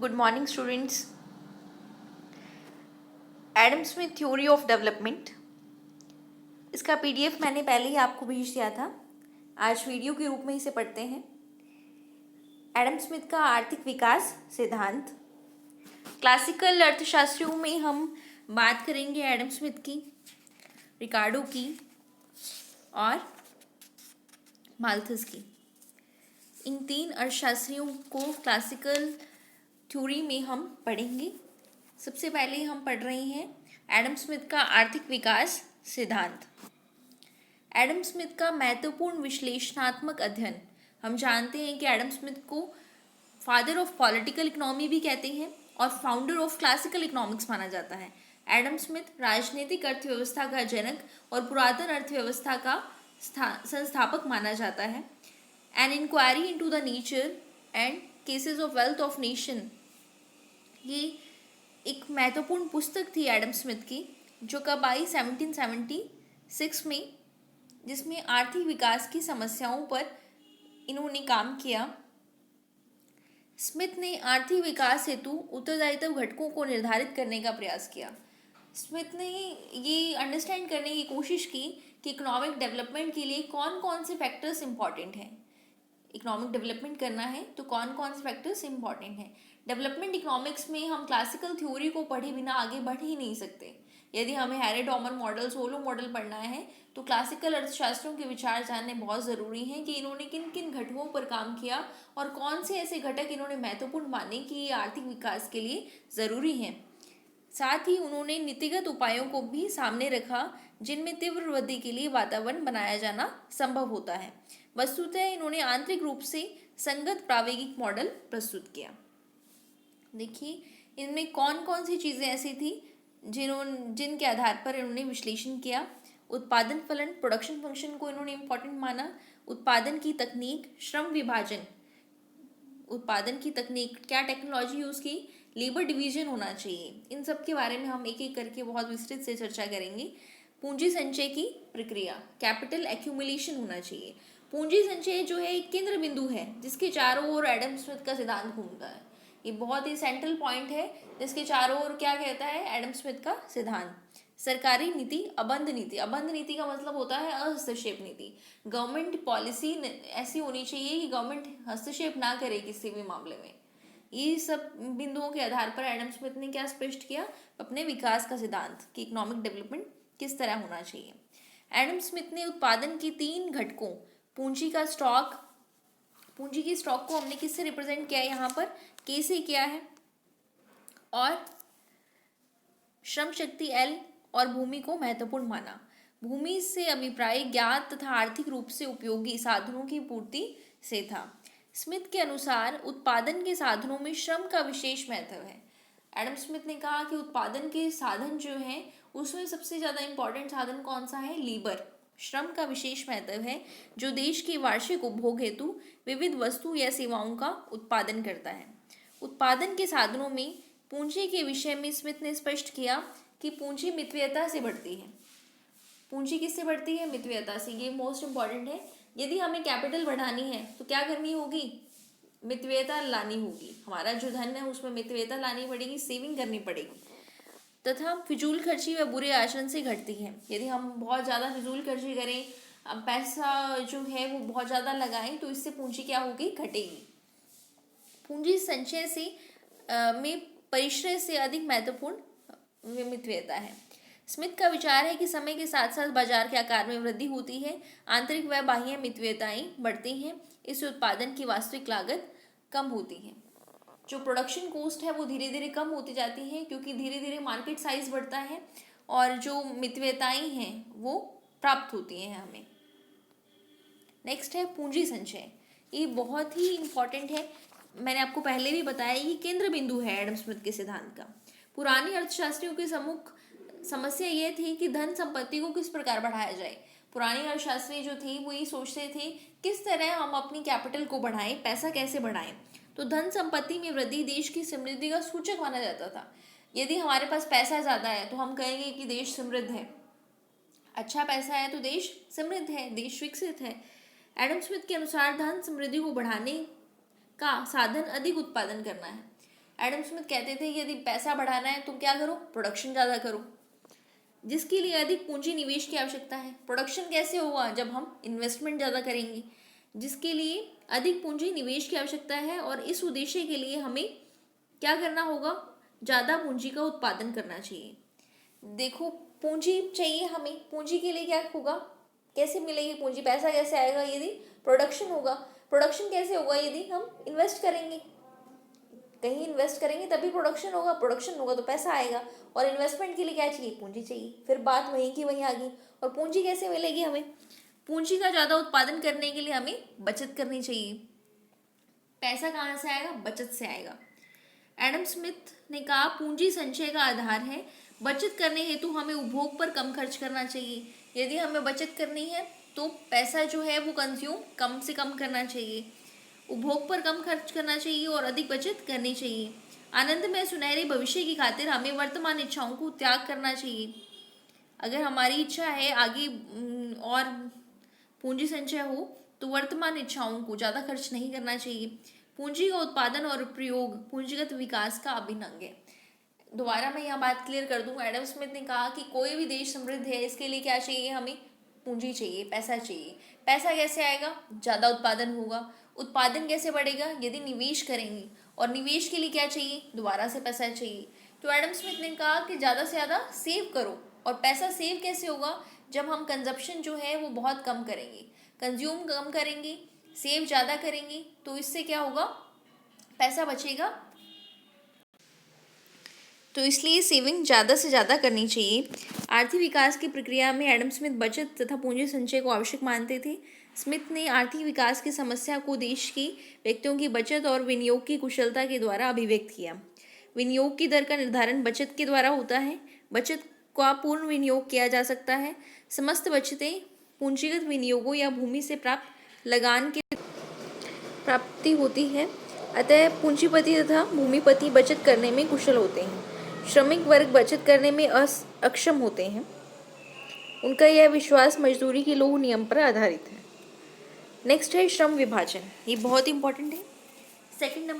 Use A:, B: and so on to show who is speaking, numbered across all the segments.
A: Good morning students. Adam Smith theory of development, इसका PDF मैंने पहले ही आपको भेज दिया था। आज वीडियो के रूप में इसे पढ़ते हैं। एडम स्मिथ का आर्थिक विकास सिद्धांत। क्लासिकल अर्थशास्त्रियों में हम बात करेंगे एडम स्मिथ की, रिकार्डो की और माल्थस की। इन तीन अर्थशास्त्रियों को क्लासिकल थ्योरी में हम पढ़ेंगे। सबसे पहले हम पढ़ रहे हैं एडम स्मिथ का आर्थिक विकास सिद्धांत। एडम स्मिथ का महत्वपूर्ण विश्लेषणात्मक अध्ययन। हम जानते हैं कि एडम स्मिथ को फादर ऑफ पॉलिटिकल इकोनॉमी भी कहते हैं और फाउंडर ऑफ क्लासिकल इकोनॉमिक्स माना जाता है। एडम स्मिथ राजनीतिक अर्थव्यवस्था का जनक और पुरातन अर्थव्यवस्था का संस्थापक माना जाता है। An inquiry into the nature and causes of wealth of nation, ये एक महत्वपूर्ण पुस्तक थी एडम स्मिथ की, जो कब आई 1776 में, जिसमें आर्थिक विकास की समस्याओं पर इन्होंने काम किया। स्मिथ ने आर्थिक विकास हेतु उत्तरदायित्व घटकों को निर्धारित करने का प्रयास किया। स्मिथ ने ये अंडरस्टैंड करने की कोशिश की कि इकोनॉमिक डेवलपमेंट के लिए कौन कौन से फैक्टर्स इंपॉर्टेंट हैं। इकोनॉमिक डेवलपमेंट करना है तो कौन कौन से फैक्टर्स इंपॉर्टेंट हैं। डेवलपमेंट इकोनॉमिक्स में हम क्लासिकल थ्योरी को पढ़े बिना आगे बढ़ ही नहीं सकते। यदि हमें हैरे डॉमर मॉडल, सोलो मॉडल पढ़ना है तो क्लासिकल अर्थशास्त्रों के विचार जानने बहुत ज़रूरी हैं कि इन्होंने किन किन घटकों पर काम किया और कौन से ऐसे घटक इन्होंने महत्वपूर्ण माने कि ये आर्थिक विकास के लिए ज़रूरी हैं। साथ ही उन्होंने नीतिगत उपायों को भी सामने रखा जिनमें तीव्र वृद्धि के लिए वातावरण बनाया जाना संभव होता है। वस्तुतः इन्होंने आंतरिक रूप से संगत प्रावेगिक मॉडल प्रस्तुत किया। देखिए इनमें कौन कौन सी चीज़ें ऐसी थी जिनके आधार पर इन्होंने विश्लेषण किया। उत्पादन फलन, प्रोडक्शन फंक्शन को इन्होंने इम्पोर्टेंट माना। उत्पादन की तकनीक, श्रम विभाजन, उत्पादन की तकनीक, क्या टेक्नोलॉजी यूज़ की, लेबर डिवीजन होना चाहिए। इन सब के बारे में हम एक एक करके बहुत विस्तृत से चर्चा करेंगे। पूंजी संचय की प्रक्रिया, कैपिटल एक्यूमुलेशन होना चाहिए। पूंजी संचय जो है एक केंद्र बिंदु है जिसके चारों ओर एडम स्मिथ का सिद्धांत घूमता है। ये बहुत ही सेंट्रल पॉइंट है जिसके चारों ओर क्या कहता है एडम स्मिथ का सिद्धांत। सरकारी नीति, अबंध नीति। अबंध नीति का मतलब होता है हस्तक्षेप नीति। गवर्नमेंट पॉलिसी ऐसी होनी चाहिए कि गवर्नमेंट हस्तक्षेप ना करे किसी भी मामले में। ये सब बिंदुओं के आधार पर एडम स्मिथ ने क्या स्पष्ट किया अपने विकास का सिद्धांत कि इकोनॉमिक डेवलपमेंट किस तरह होना चाहिए। एडम स्मिथ ने उत्पादन की तीन घटकों, पूंजी का स्टॉक, पूंजी की स्टॉक को हमने किससे रिप्रेजेंट किया है यहाँ पर, के से किया है, और श्रम शक्ति एल और भूमि को महत्वपूर्ण माना। भूमि से अभिप्राय ज्ञात तथा आर्थिक रूप से उपयोगी साधनों की पूर्ति से था। स्मिथ के अनुसार उत्पादन के साधनों में श्रम का विशेष महत्व है। एडम स्मिथ ने कहा कि उत्पादन के साधन जो हैं उसमें सबसे ज़्यादा इम्पॉर्टेंट साधन कौन सा है, लीबर, श्रम का विशेष महत्व है जो देश के वार्षिक उपभोग हेतु विविध वस्तु या सेवाओं का उत्पादन करता है। उत्पादन के साधनों में पूंजी के विषय में स्मिथ ने स्पष्ट किया कि पूंजी मितव्ययता से बढ़ती है। पूंजी किससे बढ़ती है, मितव्ययता से। ये मोस्ट इंपॉर्टेंट है। यदि हमें कैपिटल बढ़ानी है तो क्या करनी होगी, मितव्ययता लानी होगी। हमारा जो धन है उसमें मितव्ययता लानी पड़ेगी, सेविंग करनी पड़ेगी। तथा फिजूल खर्ची व बुरे आचरण से घटती है। यदि हम बहुत ज़्यादा फिजूल खर्ची करें, पैसा जो है वो बहुत ज़्यादा लगाएं तो इससे पूंजी क्या होगी, घटेगी। पूंजी संचय से में परिश्रय से अधिक महत्वपूर्ण मितव्ययता है। स्मिथ का विचार है कि समय के साथ साथ बाजार के आकार में वृद्धि होती है, आंतरिक व बाह्य मितव्ययताएं बढ़ती हैं, इससे उत्पादन की वास्तविक लागत कम होती है। जो प्रोडक्शन कॉस्ट है वो धीरे धीरे कम होती जाती है क्योंकि धीरे धीरे मार्केट साइज बढ़ता है और जो मितव्ययताएं हैं वो प्राप्त होती हैं हमें। नेक्स्ट है पूंजी संचय। ये बहुत ही इंपॉर्टेंट है। मैंने आपको पहले भी बताया ये केंद्र बिंदु है एडम स्मिथ के सिद्धांत का। पुराने अर्थशास्त्रियों की प्रमुख समस्या ये थी कि धन संपत्ति को किस प्रकार बढ़ाया जाए। पुराने अर्थशास्त्री जो थे वो ये सोचते थे किस तरह हम अपनी कैपिटल को बढ़ाएं, पैसा कैसे बढ़ाएं। तो धन संपत्ति में वृद्धि देश की समृद्धि का सूचक माना जाता था। यदि हमारे पास पैसा ज़्यादा है तो हम कहेंगे कि देश समृद्ध है, अच्छा पैसा है तो देश समृद्ध है, देश विकसित है। एडम स्मिथ के अनुसार धन समृद्धि को बढ़ाने का साधन अधिक उत्पादन करना है। एडम स्मिथ कहते थे कि यदि पैसा बढ़ाना है तो क्या करो, प्रोडक्शन ज़्यादा करो, जिसके लिए अधिक पूंजी निवेश की आवश्यकता है। प्रोडक्शन कैसे होगा, जब हम इन्वेस्टमेंट ज़्यादा करेंगे, जिसके लिए अधिक पूंजी निवेश की आवश्यकता है। और इस उद्देश्य के लिए हमें क्या करना होगा, ज़्यादा पूंजी का उत्पादन करना चाहिए। देखो, पूंजी चाहिए हमें, पूंजी के लिए क्या होगा, कैसे मिलेगी पूंजी, पैसा कैसे आएगा, यदि प्रोडक्शन होगा। प्रोडक्शन कैसे होगा, यदि हम इन्वेस्ट करेंगे, कहीं इन्वेस्ट करेंगे तभी प्रोडक्शन होगा, प्रोडक्शन होगा तो पैसा आएगा। और इन्वेस्टमेंट के लिए क्या चाहिए, पूंजी चाहिए। फिर बात वहीं की वहीं आ गई। और पूंजी कैसे मिलेगी हमें, पूंजी का ज़्यादा उत्पादन करने के लिए हमें बचत करनी चाहिए। पैसा कहाँ से आएगा, बचत से आएगा। एडम स्मिथ ने कहा पूंजी संचय का आधार है। बचत करने हेतु हमें उपभोग पर कम खर्च करना चाहिए। यदि हमें बचत करनी है तो पैसा जो है वो कंज्यूम कम से कम करना चाहिए, उपभोग पर कम खर्च करना चाहिए और अधिक बचत करनी चाहिए। आनंद में सुनहरे भविष्य की खातिर हमें वर्तमान इच्छाओं को त्याग करना चाहिए। अगर हमारी इच्छा है आगे और पूंजी संचय हो तो वर्तमान इच्छाओं को ज़्यादा खर्च नहीं करना चाहिए। पूंजी का उत्पादन और प्रयोग पूंजीगत विकास का अभिन्न अंग है। दोबारा मैं यहाँ बात क्लियर कर दूँ, एडम स्मिथ ने कहा कि कोई भी देश समृद्ध है, इसके लिए क्या चाहिए, हमें पूंजी चाहिए, पैसा चाहिए। पैसा कैसे आएगा, ज़्यादा उत्पादन होगा। उत्पादन कैसे बढ़ेगा, यदि निवेश करेंगे, और निवेश के लिए क्या चाहिए, दोबारा से पैसा चाहिए। तो एडम स्मिथ ने कहा कि ज़्यादा से ज़्यादा सेव करो। और पैसा सेव कैसे होगा, जब हम कंजप्शन जो है वो बहुत कम करेंगे, कंज्यूम कम करेंगे, सेव ज़्यादा करेंगे, तो इससे क्या होगा, पैसा बचेगा। तो इसलिए सेविंग ज़्यादा से ज़्यादा करनी चाहिए। आर्थिक विकास की प्रक्रिया में एडम स्मिथ बचत तथा पूंजी संचय को आवश्यक मानते थे। स्मिथ ने आर्थिक विकास की समस्या को देश की व्यक्तियों की बचत और विनियोग की कुशलता के द्वारा अभिव्यक्त किया। विनियोग की दर का निर्धारण बचत के द्वारा होता है। बचत का पूर्ण विनियोग किया जा सकता है। समस्त बचतें पूंजीगत विनियोगों या भूमि से प्राप्त लगान के प्राप्ति होती है। अतः पूंजीपति तथा भूमिपति बचत करने में कुशल होते हैं। श्रमिक वर्ग बचत करने में अक्षम होते हैं। उनका यह विश्वास मजदूरी के लौह नियम पर आधारित है। नेक्स्ट है श्रम विभाजन। ये बहुत इंपॉर्टेंट है, सेकंड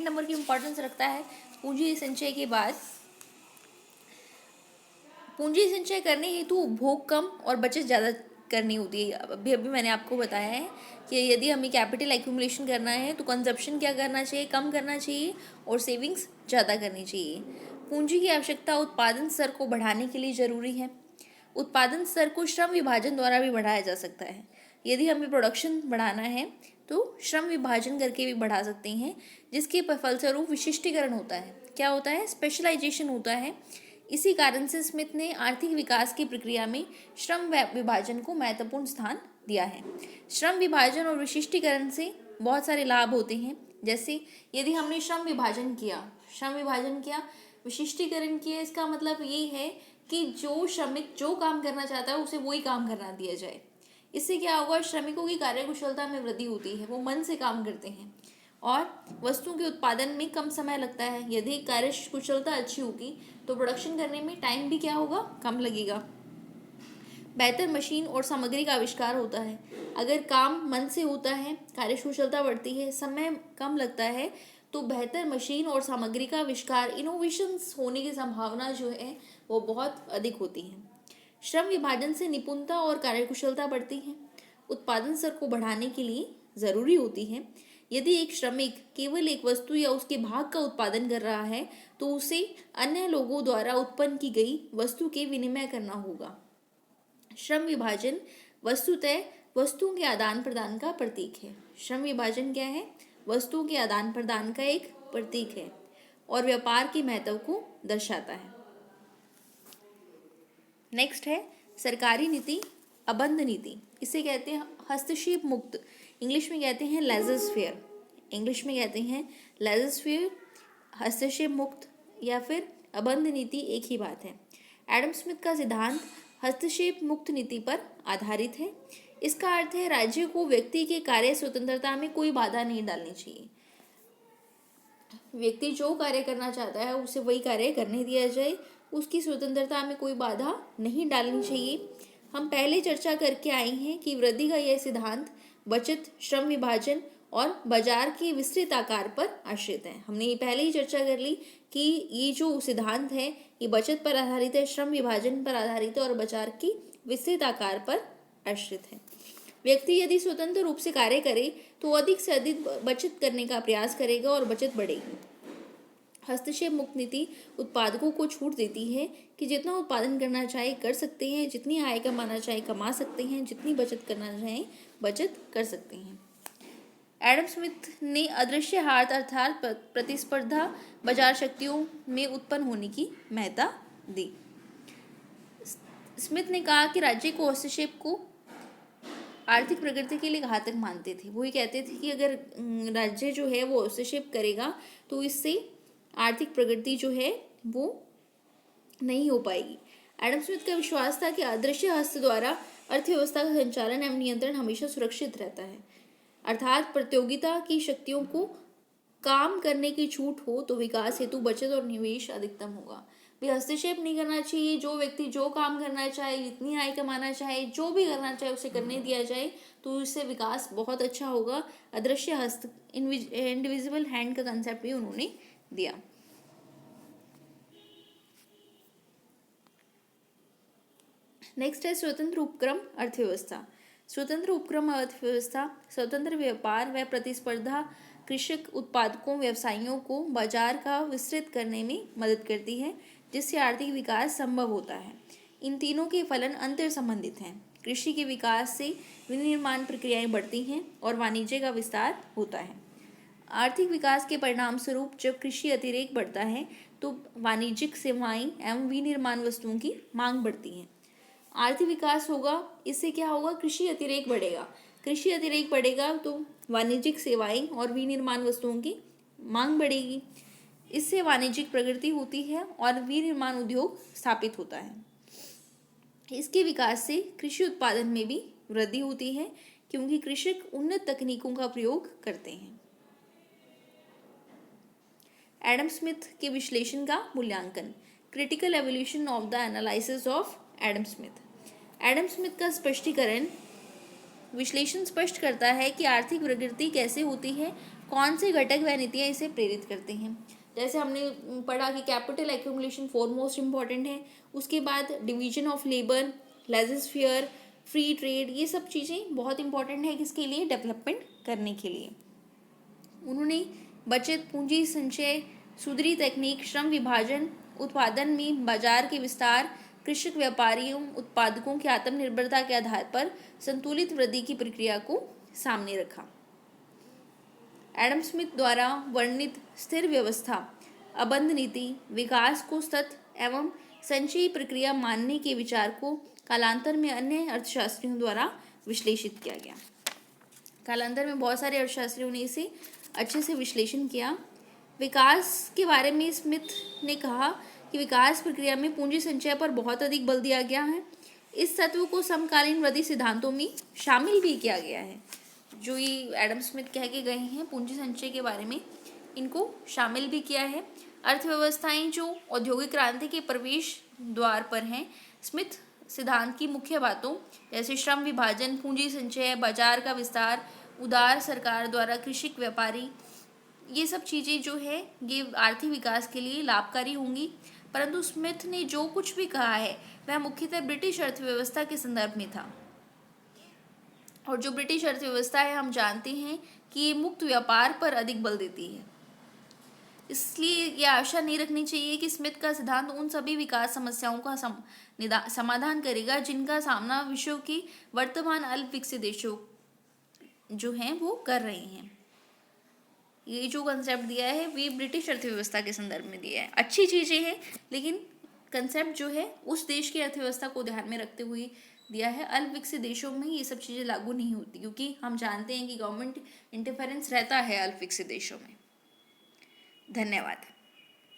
A: नंबर की इंपॉर्टेंस रखता है पूंजी संचय के बाद। पूंजी संचय करने हेतु उपभोग कम और बचत ज़्यादा करनी होती है। अभी मैंने आपको बताया है कि यदि हमें कैपिटल एक्यूमुलेशन करना है तो कंजप्शन क्या करना चाहिए, कम करना चाहिए, और सेविंग्स ज़्यादा करनी चाहिए। पूंजी की आवश्यकता उत्पादन स्तर को बढ़ाने के लिए ज़रूरी है। उत्पादन स्तर को श्रम विभाजन द्वारा भी बढ़ाया जा सकता है। यदि हमें प्रोडक्शन बढ़ाना है तो श्रम विभाजन करके भी बढ़ा सकते हैं, जिसके फलस्वरूप विशिष्टीकरण होता है। क्या होता है, स्पेशलाइजेशन होता है। इसी कारण से स्मिथ ने आर्थिक विकास की प्रक्रिया में श्रम विभाजन को महत्वपूर्ण स्थान दिया है। श्रम विभाजन और विशिष्टीकरण से बहुत सारे लाभ होते हैं। जैसे यदि हमने श्रम विभाजन किया, विशिष्टीकरण किया, इसका मतलब ये है कि जो श्रमिक जो काम करना चाहता है उसे वही काम करना दिया जाए। इससे क्या होगा, श्रमिकों की कार्यकुशलता में वृद्धि होती है, वो मन से काम करते हैं और वस्तुओं के उत्पादन में कम समय लगता है। यदि कार्यकुशलता अच्छी होगी तो प्रोडक्शन करने में टाइम भी क्या होगा, कम लगेगा। बेहतर मशीन और सामग्री का आविष्कार होता है। अगर काम मन से होता है, कार्यकुशलता बढ़ती है, समय कम लगता है, तो बेहतर मशीन और सामग्री का आविष्कार, इनोवेशंस होने की संभावना जो है वो बहुत अधिक होती है। श्रम विभाजन से निपुणता और कार्यकुशलता बढ़ती है। उत्पादन स्तर को बढ़ाने के लिए ज़रूरी होती है। यदि एक श्रमिक केवल एक वस्तु या उसके भाग का उत्पादन कर रहा है तो उसे अन्य लोगों द्वारा उत्पन्न की गई वस्तु के विनिमय करना होगा। श्रम विभाजन वस्तुतः वस्तुओं के आदान प्रदान का प्रतीक है। श्रम विभाजन क्या है, वस्तुओं के आदान प्रदान का एक प्रतीक है और व्यापार के महत्व को दर्शाता है। नेक्स्ट है सरकारी नीति, अबंध नीति। इसे कहते हैं हस्तक्षेप मुक्त, इंग्लिश में कहते हैं लेजर फेयर, हस्तक्षेप मुक्त या फिर अबंध नीति एक ही बात है। एडम स्मिथ का सिद्धांत हस्तक्षेप मुक्त नीति पर आधारित है। इसका अर्थ है राज्य को व्यक्ति के कार्य स्वतंत्रता में कोई बाधा नहीं डालनी चाहिए। व्यक्ति जो कार्य करना चाहता है उसे वही कार्य करने दिया जाए, उसकी स्वतंत्रता में कोई बाधा नहीं डालनी चाहिए। हम पहले चर्चा करके आए हैं कि वृद्धि का यह सिद्धांत बचत, श्रम विभाजन और बाजार के विस्तृत आकार पर आश्रित है। हमने ये पहले ही चर्चा कर ली कि ये जो सिद्धांत है ये बचत पर आधारित है, श्रम विभाजन पर आधारित है और बाजार की विस्तृत आकार पर आश्रित है। व्यक्ति यदि स्वतंत्र रूप से कार्य करे तो अधिक से अधिक बचत करने का प्रयास करेगा और बचत बढ़ेगी। हस्तक्षेप मुक्त नीति उत्पादकों को छूट देती है कि जितना उत्पादन करना चाहे कर सकते हैं, जितनी आय कमाना चाहे कमा सकते हैं, जितनी बचत करना चाहे बचत कर सकते हैं। एडम स्मिथ ने अदृश्य हाथ अर्थात प्रतिस्पर्धा बाजार शक्तियों में उत्पन्न होने की महत्ता दी। स्मिथ ने कहा कि राज्य को हस्तक्षेप को आर्थिक प्रगति के लिए घातक मानते थे। वो ये कहते थे कि अगर राज्य जो है वो हस्तक्षेप करेगा तो इससे आर्थिक प्रगति जो है वो नहीं हो पाएगी। एडम स्मिथ का विश्वास था कि अदृश्य हस्त द्वारा अर्थव्यवस्था का संचालन एवं नियंत्रण हमेशा सुरक्षित रहता है, अर्थात प्रतियोगिता की शक्तियों को काम करने की छूट हो तो विकास हेतु बचत और निवेश अधिकतम होगा। भी हस्तक्षेप नहीं करना चाहिए, जो व्यक्ति जो काम करना चाहे, जितनी आय कमाना चाहे, जो भी करना चाहे उसे करने दिया जाए तो इससे विकास बहुत अच्छा होगा। अदृश्य हस्त इनविजिबल हैंड का कंसेप्ट भी उन्होंने दिया। नेक्स्ट है स्वतंत्र उपक्रम अर्थव्यवस्था। स्वतंत्र उपक्रम अर्थव्यवस्था स्वतंत्र व्यापार व प्रतिस्पर्धा कृषक उत्पादकों व्यवसायियों को बाजार का विस्तृत करने में मदद करती है, जिससे आर्थिक विकास संभव होता है। इन तीनों के फलन अंतर संबंधित हैं। कृषि के विकास से विनिर्माण प्रक्रियाएं बढ़ती हैं और वाणिज्य का विस्तार होता है। आर्थिक विकास के परिणाम स्वरूप जब कृषि अतिरेक बढ़ता है तो वाणिज्यिक सेवाएं एवं विनिर्माण वस्तुओं की मांग बढ़ती है। आर्थिक विकास होगा, इससे क्या होगा, कृषि अतिरेक बढ़ेगा। कृषि अतिरेक बढ़ेगा तो वाणिज्यिक सेवाएं और विनिर्माण वस्तुओं की मांग बढ़ेगी। इससे वाणिज्यिक प्रगति होती है और विनिर्माण उद्योग स्थापित होता है। इसके विकास से कृषि उत्पादन में भी वृद्धि होती है क्योंकि कृषक उन्नत तकनीकों का प्रयोग करते हैं। एडम स्मिथ के विश्लेषण का मूल्यांकन। Critical evolution of the analysis of Adam Smith. Adam Smith का स्पष्टीकरण विश्लेषण स्पष्ट करता है कि आर्थिक प्रगति कैसे होती है, कौन से घटक व नीतियाँ इसे प्रेरित करते हैं। जैसे हमने पढ़ा कि कैपिटल एक्यूमुलेशन फॉरमोस्ट इम्पॉर्टेंट है, उसके बाद division of labour, laissez faire, free trade, ये सब चीज़ें बहुत इंपॉर्टेंट है किसके लिए, डेवलपमेंट करने के लिए। उन्होंने बचत, पूंजी संचय, सुधरी तकनीक, श्रम विभाजन, उत्पादन में बाजार के विस्तार, कृषक व्यापारियों उत्पादकों की आत्मनिर्भरता के आधार पर संतुलित वृद्धि की प्रक्रिया को सामने रखा। एडम स्मिथ द्वारा वर्णित स्थिर व्यवस्था, अबंध नीति, विकास को सतत एवं संचयी प्रक्रिया मानने के विचार को कालांतर में अन्य अर्थशास्त्रियों द्वारा विश्लेषित किया गया। कालांतर में बहुत सारे अर्थशास्त्रियों ने इसे अच्छे से विश्लेषण किया। विकास के बारे में स्मिथ ने कहा कि विकास प्रक्रिया में पूंजी संचय पर बहुत अधिक बल दिया गया है। इस तत्व को समकालीन वृद्धि सिद्धांतों में शामिल भी किया गया है। जो ये एडम स्मिथ कह के गए हैं पूंजी संचय के बारे में, इनको शामिल भी किया है। अर्थव्यवस्थाएं जो औद्योगिक क्रांति के प्रवेश द्वार पर हैं, स्मिथ सिद्धांत की मुख्य बातों जैसे श्रम विभाजन, पूंजी संचय, बाजार का विस्तार, उदार सरकार द्वारा कृषक व्यापारी, ये सब चीज़ें जो है ये आर्थिक विकास के लिए लाभकारी होंगी। परंतु स्मिथ ने जो कुछ भी कहा है वह मुख्यतः ब्रिटिश अर्थव्यवस्था के संदर्भ में था, और जो ब्रिटिश अर्थव्यवस्था है हम जानते हैं कि ये मुक्त व्यापार पर अधिक बल देती है। इसलिए ये आशा नहीं रखनी चाहिए कि स्मिथ का सिद्धांत उन सभी विकास समस्याओं का समाधान करेगा जिनका सामना विश्व की वर्तमान अल्प विकसित देशों जो हैं वो कर रहे हैं। ये जो कंसेप्ट दिया है वे ब्रिटिश अर्थव्यवस्था के संदर्भ में दिया है। अच्छी चीज़ें हैं लेकिन कंसेप्ट जो है उस देश की अर्थव्यवस्था को ध्यान में रखते हुए दिया है। अल्प विकसित देशों में ये सब चीज़ें लागू नहीं होती क्योंकि हम जानते हैं कि गवर्नमेंट इंटरफेरेंस रहता है अल्प विकसित देशों में। धन्यवाद।